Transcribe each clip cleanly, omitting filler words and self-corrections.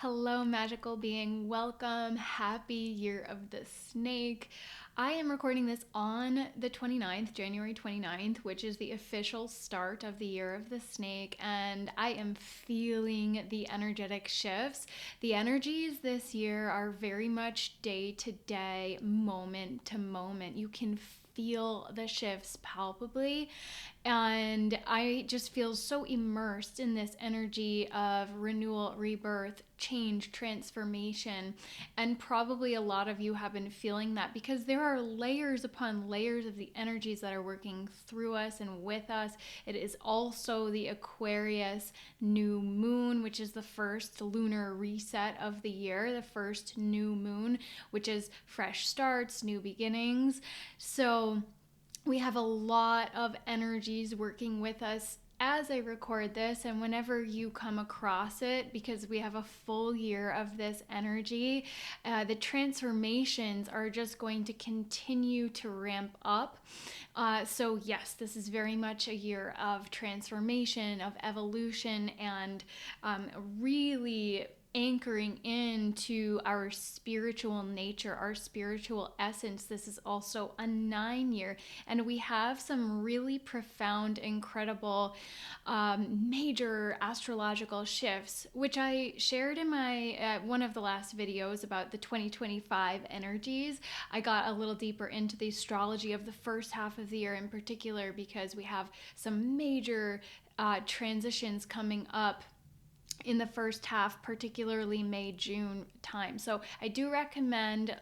Hello, magical being. Welcome. Happy Year of the Snake. I am recording this on the 29th, January 29th, which is the official start of the Year of the Snake, and I am feeling the energetic shifts. The energies this year are very much day to day, moment to moment. You can feel the shifts palpably, and I just feel so immersed in this energy of renewal, rebirth, change, transformation. And probably a lot of you have been feeling that because there are layers upon layers of the energies that are working through us and with us. It is also the Aquarius New Moon, which is the first lunar reset of the year, the first new moon, which is fresh starts, new beginnings. So we have a lot of energies working with us as I record this, and whenever you come across it, because we have a full year of this energy, the transformations are just going to continue to ramp up. So yes, this is very much a year of transformation, of evolution, and really anchoring into our spiritual nature, our spiritual essence. This is also a 9-year, and we have some really profound, incredible, major astrological shifts, which I shared in my one of the last videos about the 2025 energies. I got a little deeper into the astrology of the first half of the year in particular, because we have some major transitions coming up in the first half, particularly May, June time. So I do recommend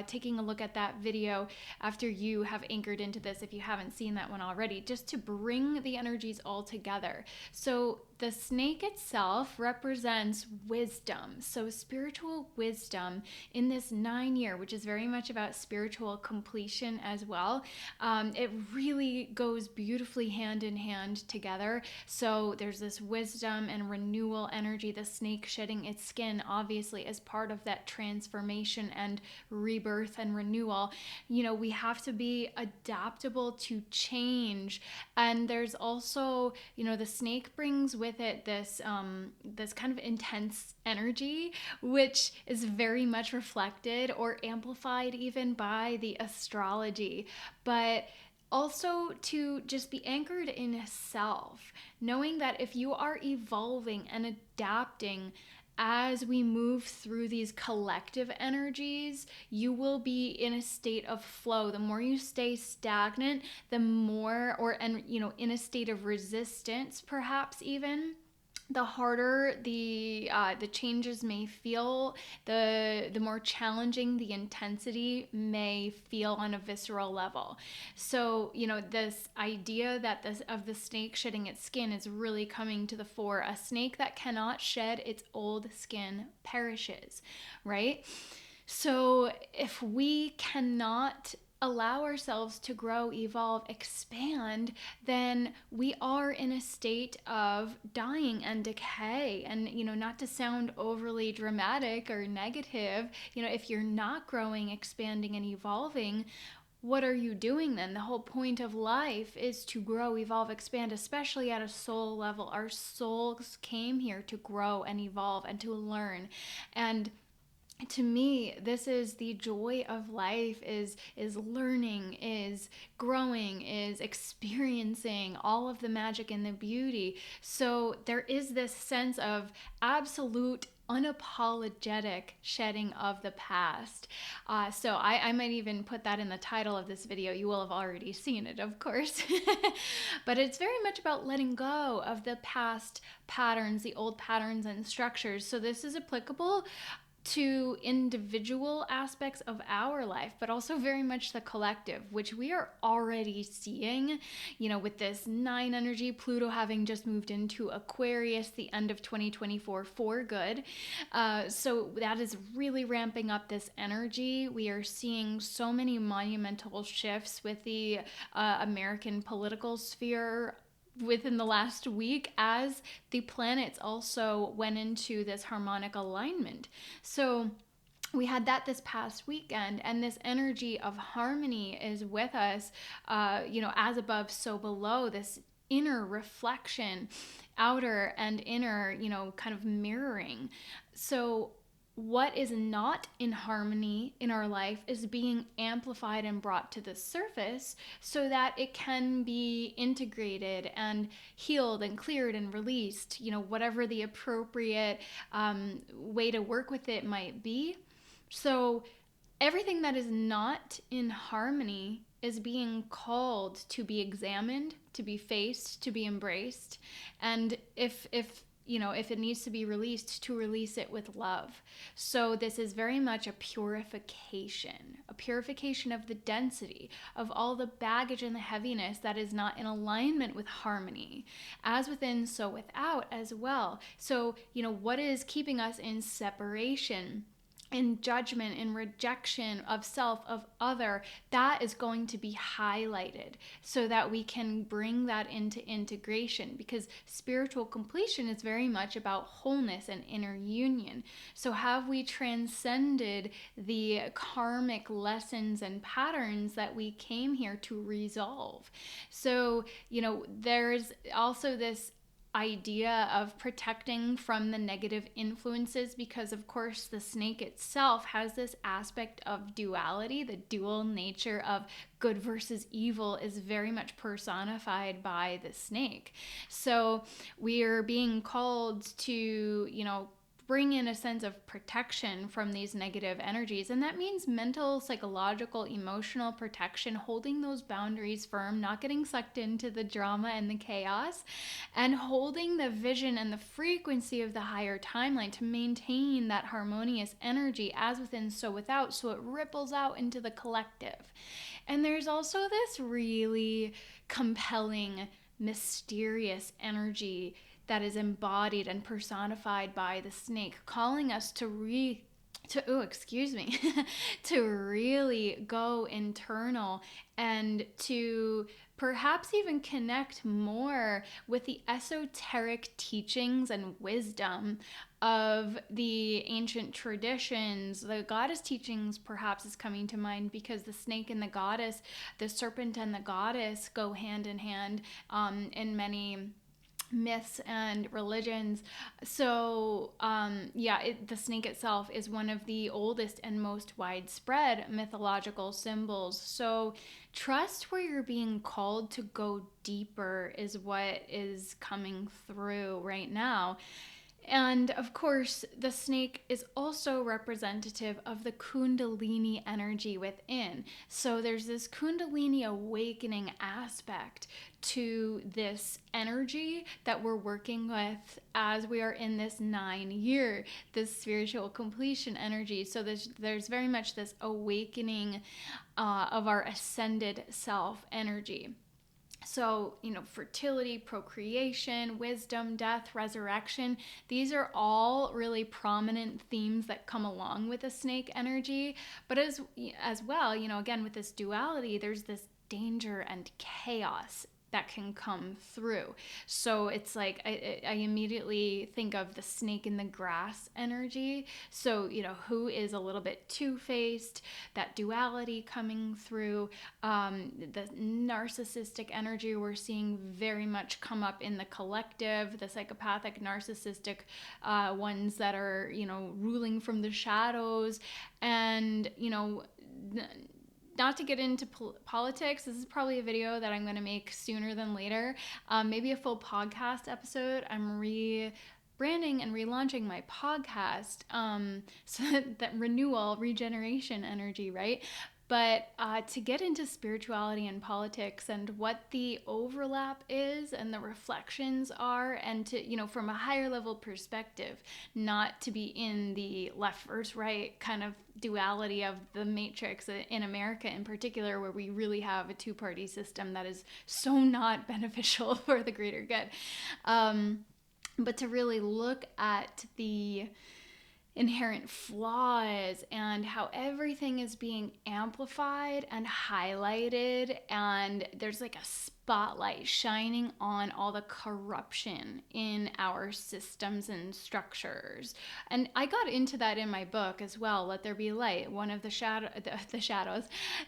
taking a look at that video after you have anchored into this, if you haven't seen that one already, just to bring the energies all together. So the snake itself represents wisdom. So spiritual wisdom in this 9-year, which is very much about spiritual completion as well. It really goes beautifully hand in hand together. So there's this wisdom and renewal energy, the snake shedding its skin, obviously, as part of that transformation and rebirth and renewal. You know, we have to be adaptable to change. And there's also, you know, the snake brings with it this this kind of intense energy, which is very much reflected or amplified even by the astrology, but also to just be anchored in self, knowing that if you are evolving and adapting as we move through these collective energies, you will be in a state of flow. The more you stay stagnant, the more, in a state of resistance, perhaps even, the harder the changes may feel, the more challenging the intensity may feel on a visceral level. So, you know, this idea that of the snake shedding its skin is really coming to the fore. A snake that cannot shed its old skin perishes, right? So if we cannot allow ourselves to grow, evolve, expand, then we are in a state of dying and decay. And, you know, not to sound overly dramatic or negative, you know, if you're not growing, expanding, and evolving, what are you doing then? The whole point of life is to grow, evolve, expand, especially at a soul level. Our souls came here to grow and evolve and to learn. And to me, this is the joy of life, is learning, is growing, is experiencing all of the magic and the beauty. So there is this sense of absolute unapologetic shedding of the past. So I might even put that in the title of this video. You will have already seen it, of course. But it's very much about letting go of the past patterns, the old patterns and structures. So this is applicable to individual aspects of our life, but also very much the collective, which we are already seeing, you know, with this 9 energy, Pluto having just moved into Aquarius the end of 2024 for good. So that is really ramping up this energy. We are seeing so many monumental shifts with the American political sphere within the last week, as the planets also went into this harmonic alignment. So we had that this past weekend, and this energy of harmony is with us, as above, so below, this inner reflection outer and inner, kind of mirroring. So what is not in harmony in our life is being amplified and brought to the surface so that it can be integrated and healed and cleared and released, whatever the appropriate way to work with it might be. So everything that is not in harmony is being called to be examined, to be faced, to be embraced. And if it needs to be released, to release it with love. So this is very much a purification of the density of all the baggage and the heaviness that is not in alignment with harmony, as within, so without as well. So, what is keeping us in separation, in judgment, in rejection of self, of other, that is going to be highlighted so that we can bring that into integration, because spiritual completion is very much about wholeness and inner union. So have we transcended the karmic lessons and patterns that we came here to resolve? So, there's also this idea of protecting from the negative influences, because of course the snake itself has this aspect of duality. The dual nature of good versus evil is very much personified by the snake. So we are being called to, bring in a sense of protection from these negative energies. And that means mental, psychological, emotional protection, holding those boundaries firm, not getting sucked into the drama and the chaos, and holding the vision and the frequency of the higher timeline to maintain that harmonious energy, as within, so without, so it ripples out into the collective. And there's also this really compelling, mysterious energy that is embodied and personified by the snake, calling us to to really go internal and to perhaps even connect more with the esoteric teachings and wisdom of the ancient traditions. The goddess teachings perhaps is coming to mind, because the snake and the goddess, the serpent and the goddess go hand in hand in many myths and religions. So the snake itself is one of the oldest and most widespread mythological symbols. So trust where you're being called to go deeper is what is coming through right now. And of course, the snake is also representative of the Kundalini energy within. So there's this Kundalini awakening aspect to this energy that we're working with as we are in this 9-year, this spiritual completion energy. So there's very much this awakening of our ascended self energy. So, fertility, procreation, wisdom, death, resurrection, these are all really prominent themes that come along with the snake energy. But as well, again, with this duality, there's this danger and chaos that can come through. So it's like I immediately think of the snake in the grass energy. So, who is a little bit two-faced, that duality coming through, the narcissistic energy we're seeing very much come up in the collective, the psychopathic, narcissistic ones that are, ruling from the shadows. And, not to get into politics, this is probably a video that I'm going to make sooner than later. Maybe a full podcast episode. I'm rebranding and relaunching my podcast. So that renewal, regeneration energy, right? But to get into spirituality and politics and what the overlap is and the reflections are, and to, from a higher level perspective, not to be in the left versus right kind of duality of the matrix in America in particular, where we really have a two-party system that is so not beneficial for the greater good. But to really look at the inherent flaws and how everything is being amplified and highlighted, and there's like a spotlight shining on all the corruption in our systems and structures. And I got into that in my book as well, Let There Be Light. One of the shadows,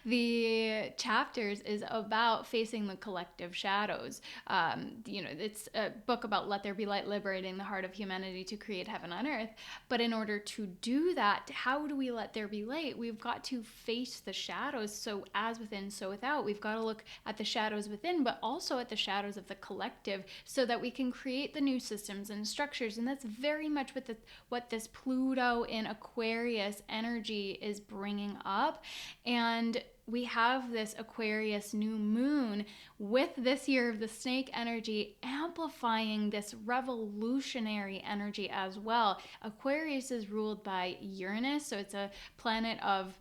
the chapters is about facing the collective shadows. It's a book about let there be light, liberating the heart of humanity to create heaven on earth. But in order to do that, how do we let there be light? We've got to face the shadows. So as within, so without. We've got to look at the shadows within, but also at the shadows of the collective, so that we can create the new systems and structures. And that's very much what this Pluto in Aquarius energy is bringing up. And we have this Aquarius New Moon with this year of the snake energy amplifying this revolutionary energy as well. Aquarius is ruled by Uranus, so it's a planet of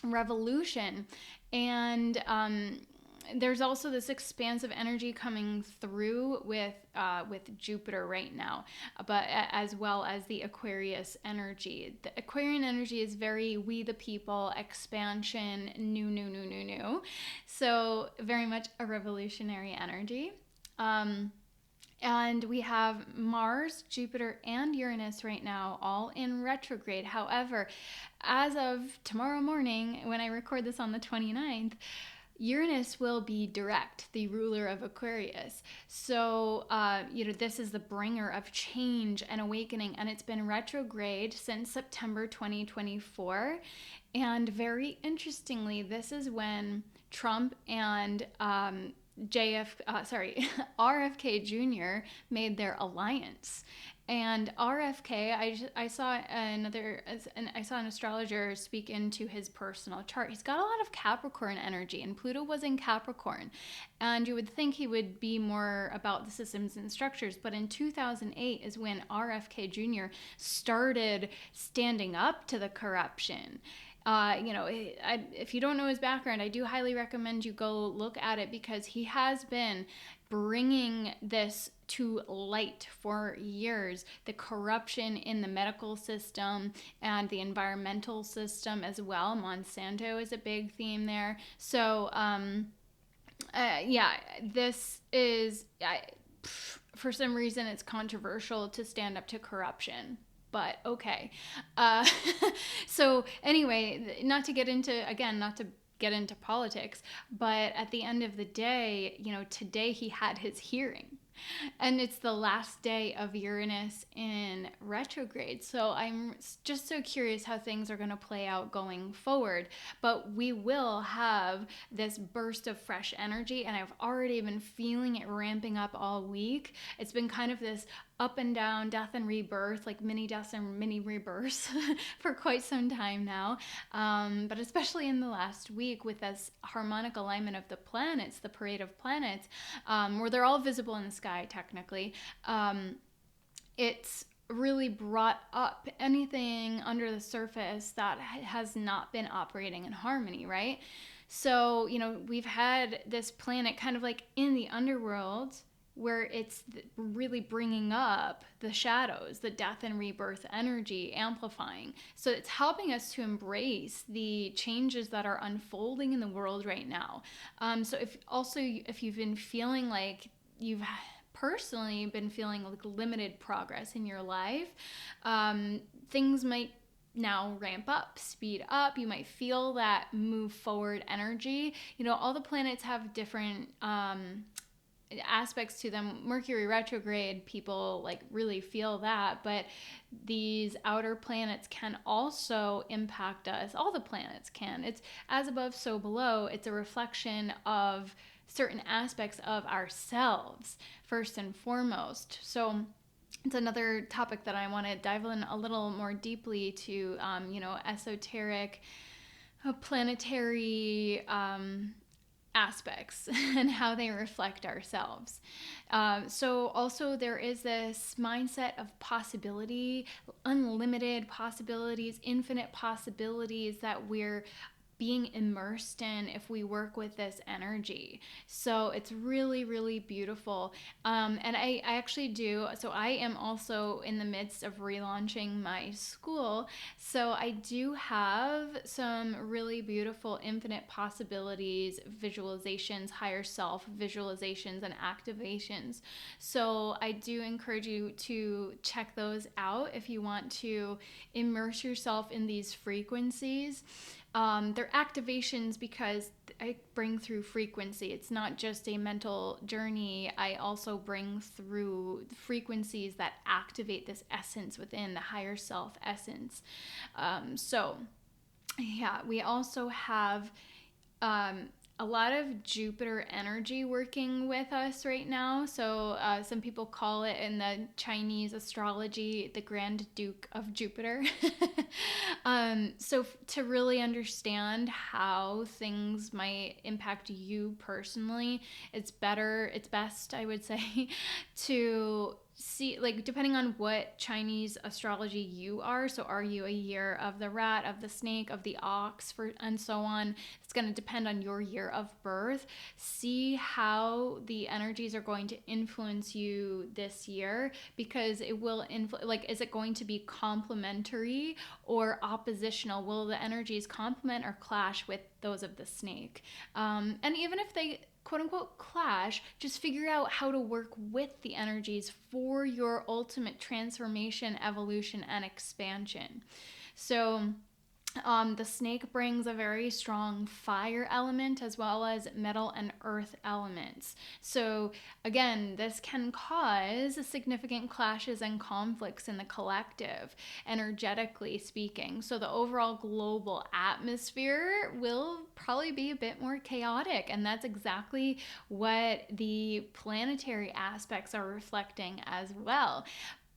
revolution. And there's also this expansive energy coming through with Jupiter right now, but as well as the Aquarius energy. The Aquarian energy is very we the people, expansion, new. So very much a revolutionary energy. And we have Mars, Jupiter, and Uranus right now all in retrograde. However, as of tomorrow morning, when I record this on the 29th, Uranus will be direct, the ruler of Aquarius. So, this is the bringer of change and awakening, and it's been retrograde since September 2024. And very interestingly, this is when Trump and RFK Jr. made their alliance. And RFK, I saw an astrologer speak into his personal chart. He's got a lot of Capricorn energy, and Pluto was in Capricorn. And you would think he would be more about the systems and structures, but in 2008 is when RFK Jr. started standing up to the corruption. If you don't know his background, I do highly recommend you go look at it, because he has been bringing this to light for years, the corruption in the medical system and the environmental system as well. Monsanto is a big theme there. So, this is, for some reason, it's controversial to stand up to corruption. But okay. So anyway, not to get into politics, but at the end of the day, today he had his hearing. And it's the last day of Uranus in retrograde. So I'm just so curious how things are going to play out going forward. But we will have this burst of fresh energy, and I've already been feeling it ramping up all week. It's been kind of this up and down, death and rebirth, like mini deaths and mini rebirths for quite some time now. But especially in the last week with this harmonic alignment of the planets, the parade of planets, where they're all visible in the sky technically, it's really brought up anything under the surface that has not been operating in harmony, right? So, we've had this planet kind of like in the underworld, where it's really bringing up the shadows, the death and rebirth energy, amplifying. So it's helping us to embrace the changes that are unfolding in the world right now. So if you've been feeling like you've personally been feeling like limited progress in your life, things might now ramp up, speed up. You might feel that move forward energy. All the planets have different aspects to them. Mercury retrograde, people really feel that, but these outer planets can also impact us. All the planets can. It's as above, so below. It's a reflection of certain aspects of ourselves, first and foremost. So it's another topic that I want to dive in a little more deeply to, esoteric, planetary, aspects and how they reflect ourselves. So also there is this mindset of possibility, unlimited possibilities, infinite possibilities that we're being immersed in if we work with this energy. So it's really, really beautiful. And I actually do. So I am also in the midst of relaunching my school. So I do have some really beautiful infinite possibilities, visualizations, higher self visualizations, and activations. So I do encourage you to check those out if you want to immerse yourself in these frequencies. They're activations because I bring through frequency. It's not just a mental journey. I also bring through frequencies that activate this essence within the higher self essence. So, yeah, we also have a lot of Jupiter energy working with us right now. So some people call it in the Chinese astrology the Grand Duke of Jupiter. So to really understand how things might impact you personally, it's best, I would say, to see, like, depending on what Chinese astrology you are. So are you a year of the rat, of the snake, of the ox, and so on? It's going to depend on your year of birth. See how the energies are going to influence you this year, because it will like, is it going to be complementary or oppositional? Will the energies complement or clash with those of the snake? And even if they quote unquote clash, just figure out how to work with the energies for your ultimate transformation, evolution, and expansion. So the snake brings a very strong fire element as well as metal and earth elements. So again, this can cause significant clashes and conflicts in the collective, energetically speaking. So the overall global atmosphere will probably be a bit more chaotic, and that's exactly what the planetary aspects are reflecting as well.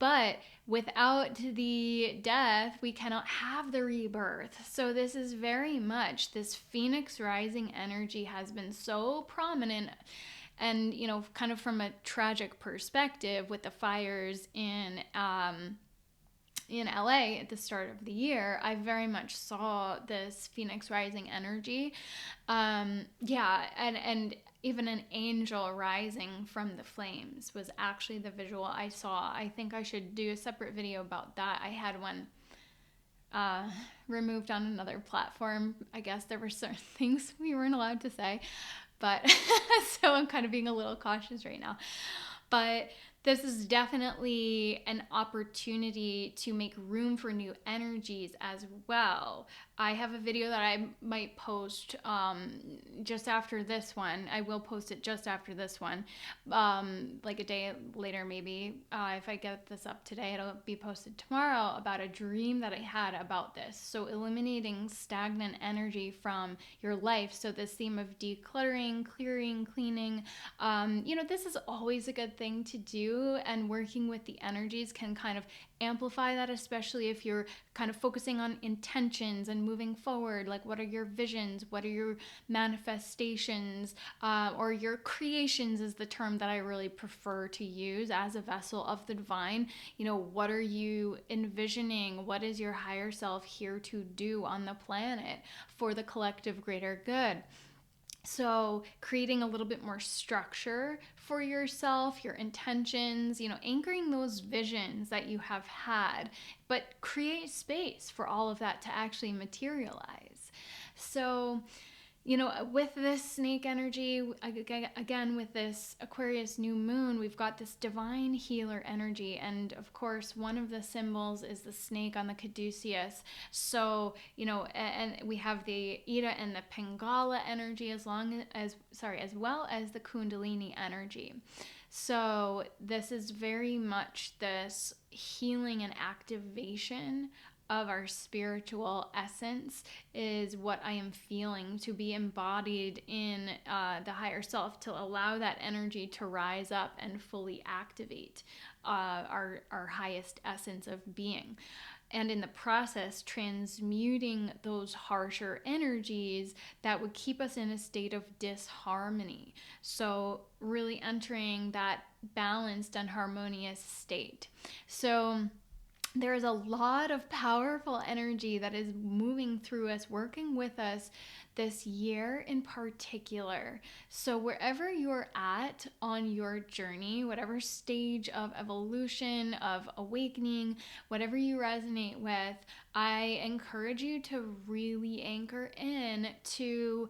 But without the death, we cannot have the rebirth. So this is very much, this Phoenix rising energy has been so prominent. And, you know, kind of from a tragic perspective with the fires in LA at the start of the year, I very much saw this Phoenix rising energy. Yeah, and even an angel rising from the flames was actually the visual I saw. I think I should do a separate video about that. I had one removed on another platform. I guess there were certain things we weren't allowed to say, but so I'm kind of being a little cautious right now. But this is definitely an opportunity to make room for new energies as well. I have a video that I might post just after this one. I will post it just after this one, like a day later maybe. If I get this up today, it'll be posted tomorrow, about a dream that I had about this. So eliminating stagnant energy from your life. So this theme of decluttering, clearing, cleaning, you know, this is always a good thing to do, and working with the energies can kind of amplify that, especially if you're kind of focusing on intentions and moving forward. Like, what are your visions? What are your manifestations? Or your creations is the term that I really prefer to use as a vessel of the divine. You know, what are you envisioning? What is your higher self here to do on the planet for the collective greater good? So creating a little bit more structure for yourself, your intentions, you know, anchoring those visions that you have had, but create space for all of that to actually materialize. So, you know, with this snake energy, again, with this Aquarius New Moon, we've got this divine healer energy. And of course, one of the symbols is the snake on the caduceus. So, you know, and we have the Ida and the Pingala energy as well as the Kundalini energy. So this is very much this healing and activation of our spiritual essence is what I am feeling to be embodied in the higher self, to allow that energy to rise up and fully activate our highest essence of being. And in the process, transmuting those harsher energies that would keep us in a state of disharmony. So really entering that balanced and harmonious state. So there is a lot of powerful energy that is moving through us, working with us this year in particular. So wherever you're at on your journey, whatever stage of evolution, of awakening, whatever you resonate with, I encourage you to really anchor in to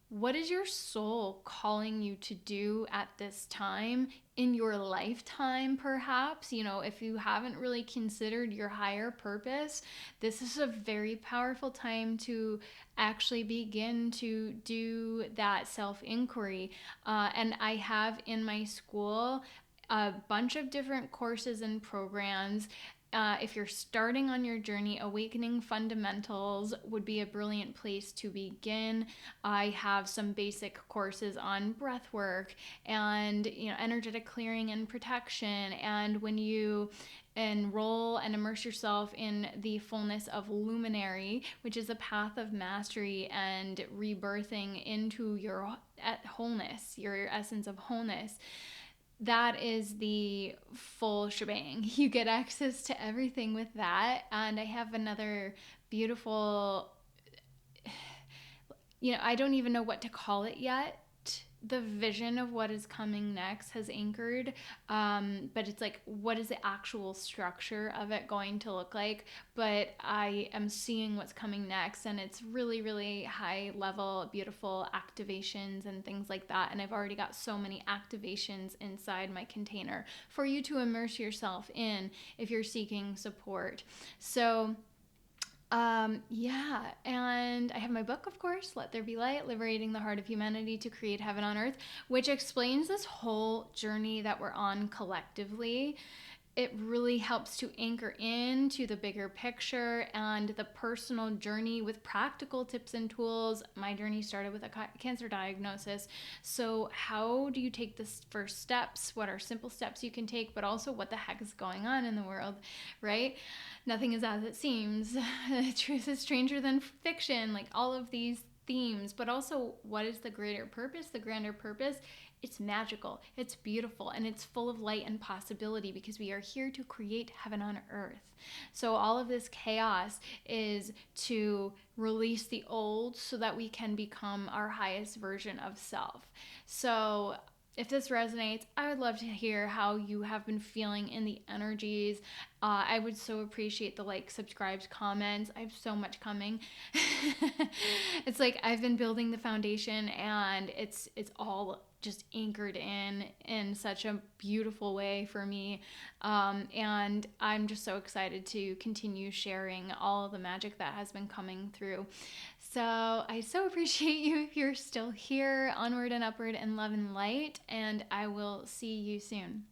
what is your soul calling you to do at this time in your lifetime, perhaps? You know, if you haven't really considered your higher purpose, this is a very powerful time to actually begin to do that self-inquiry. And I have in my school a bunch of different courses and programs. If you're starting on your journey, Awakening Fundamentals would be a brilliant place to begin. I have some basic courses on breath work and, you know, energetic clearing and protection. And when you enroll and immerse yourself in the fullness of Luminary, which is a path of mastery and rebirthing into your wholeness, your essence of wholeness, that is the full shebang. You get access to everything with that. And I have another beautiful, you know, I don't even know what to call it yet. The vision of what is coming next has anchored, but it's like, what is the actual structure of it going to look like? But I am seeing what's coming next, and it's really, really high level, beautiful activations and things like that. And I've already got so many activations inside my container for you to immerse yourself in if you're seeking support. So yeah, and I have my book, of course, Let There Be Light, Liberating the Heart of Humanity to Create Heaven on Earth, which explains this whole journey that we're on collectively. It really helps to anchor into the bigger picture and the personal journey with practical tips and tools. My journey started with a cancer diagnosis. So how do you take the first steps? What are simple steps you can take, but also what the heck is going on in the world, right? Nothing is as it seems. Truth is stranger than fiction, like all of these themes, but also what is the greater purpose, the grander purpose? It's magical, it's beautiful, and it's full of light and possibility because we are here to create heaven on earth. So all of this chaos is to release the old so that we can become our highest version of self. So if this resonates, I would love to hear how you have been feeling in the energies. I would so appreciate the like, subscribes, comments. I have so much coming. It's like I've been building the foundation, and it's all just anchored in such a beautiful way for me. And I'm just so excited to continue sharing all of the magic that has been coming through. So I so appreciate you if you're still here. Onward and upward in love and light, and I will see you soon.